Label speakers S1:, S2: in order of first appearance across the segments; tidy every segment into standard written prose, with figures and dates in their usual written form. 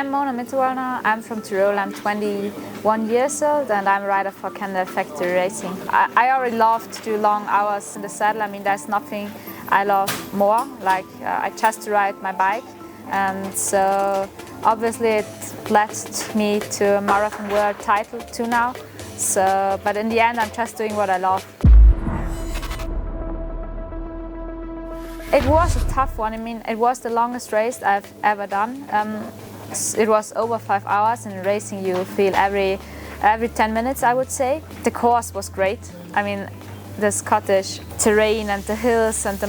S1: I'm Mona Mitterwallner. I'm from Tyrol. I'm 21 years old and I'm a rider for Canada Factory Racing. I already love to do long hours in the saddle. I mean, there's nothing I love more. Like I just ride my bike, and so obviously it led me to a marathon world title too now. So, but in the end, I'm just doing what I love. It was a tough one. I mean, it was the longest race I've ever done. It was over 5 hours. In racing, you feel every 10 minutes, I would say. The course was great. I mean, the Scottish terrain and the hills and the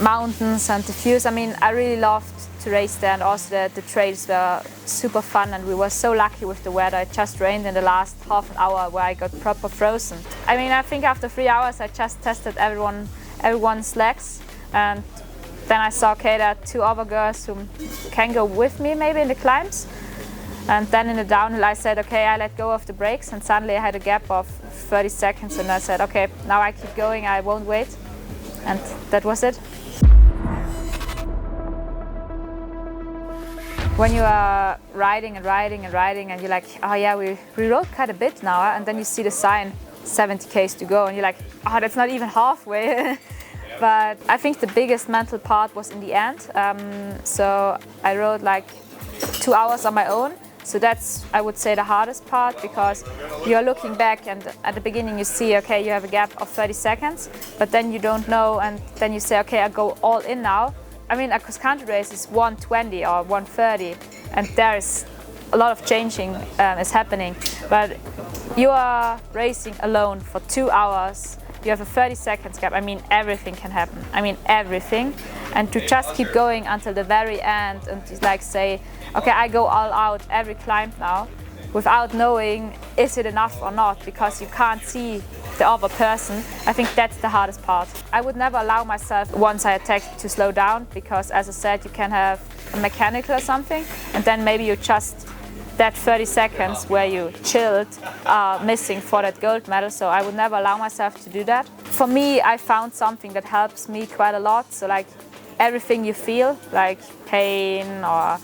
S1: mountains and the views. I mean, I really loved to race there, and also the trails were super fun, and we were so lucky with the weather. It just rained in the last half an hour where I got proper frozen. I mean, I think after 3 hours I just tested everyone's legs, and then I saw, okay, there are 2 other girls who can go with me maybe in the climbs. And then in the downhill I said, okay, I let go of the brakes, and suddenly I had a gap of 30 seconds, and I said, okay, now I keep going, I won't wait. And that was it. When you are riding and riding and riding and you're like, oh yeah, we rode quite a bit now, and then you see the sign 70 k's to go and you're like, oh, that's not even halfway. But I think the biggest mental part was in the end. So I rode like 2 hours on my own. So that's, I would say, the hardest part, because you're looking back and at the beginning you see, okay, you have a gap of 30 seconds, but then you don't know, and then you say, okay, I go all in now. I mean, a cross-country race is 120 or 130, and there is a lot of changing is happening. But you are racing alone for 2 hours. You have a 30 seconds gap. I mean, everything can happen. I mean, everything. And to just keep going until the very end and to like say, okay, I go all out every climb now, without knowing is it enough or not, because you can't see the other person. I think that's the hardest part. I would never allow myself, once I attack, to slow down, because as I said, you can have a mechanical or something, and then maybe you just, that 30 seconds where you chilled are missing for that gold medal. So I would never allow myself to do that. For me, I found something that helps me quite a lot. So like everything you feel, like pain or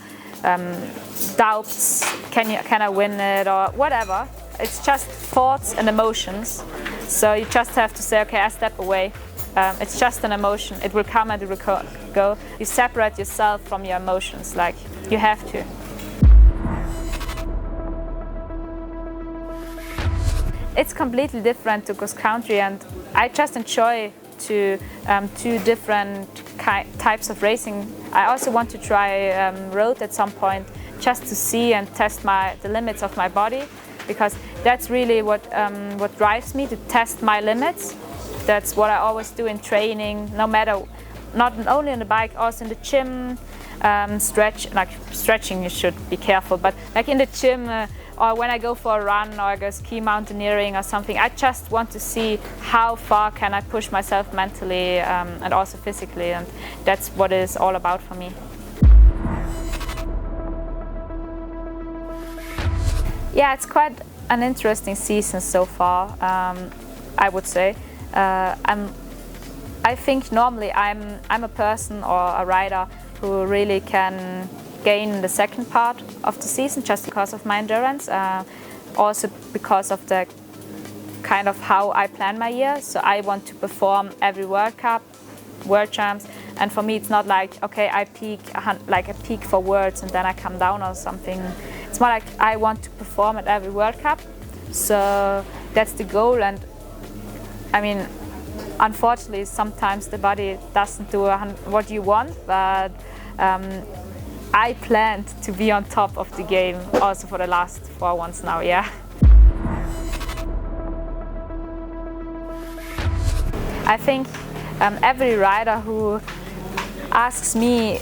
S1: doubts, can I win it or whatever. It's just thoughts and emotions. So you just have to say, okay, I step away. It's just an emotion. It will come and it will go. You separate yourself from your emotions, like you have to. It's completely different to cross country, and I just enjoy two different types of racing. I also want to try road at some point, just to see and test the limits of my body, because that's really what drives me, to test my limits. That's what I always do in training, no matter, not only on the bike, also in the gym. Stretching, you should be careful, but like in the gym, or when I go for a run or I go ski mountaineering or something, I just want to see how far can I push myself mentally and also physically, and that's what it is all about for me. Yeah, it's quite an interesting season so far, I would say. I think normally I'm a person or a rider who really can gain the second part of the season, just because of my endurance, also because of the kind of how I plan my year. So I want to perform every World Cup, World Champs, and for me it's not like, okay, I peak for Worlds and then I come down or something. It's more like I want to perform at every World Cup, so that's the goal. And I mean, unfortunately sometimes the body doesn't do what you want, but I planned to be on top of the game also for the last 4 ones now, yeah. I think every rider who asks me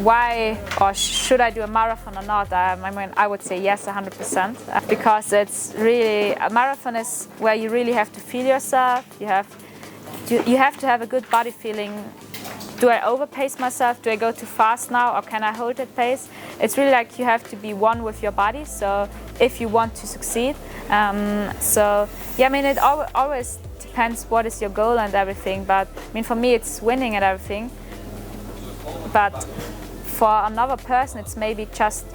S1: why or should I do a marathon or not, I mean, I would say yes 100%, because it's really, a marathon is where you really have to feel yourself. You have to have a good body feeling. Do I overpace myself? Do I go too fast now, or can I hold that pace? It's really like you have to be one with your body, so if you want to succeed. So yeah, I mean, it always depends what is your goal and everything, but I mean, for me it's winning and everything. But for another person, it's maybe just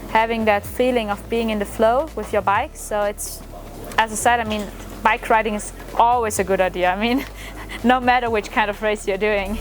S1: having that feeling of being in the flow with your bike. So it's, as I said, I mean, bike riding is always a good idea. I mean, no matter which kind of race you're doing.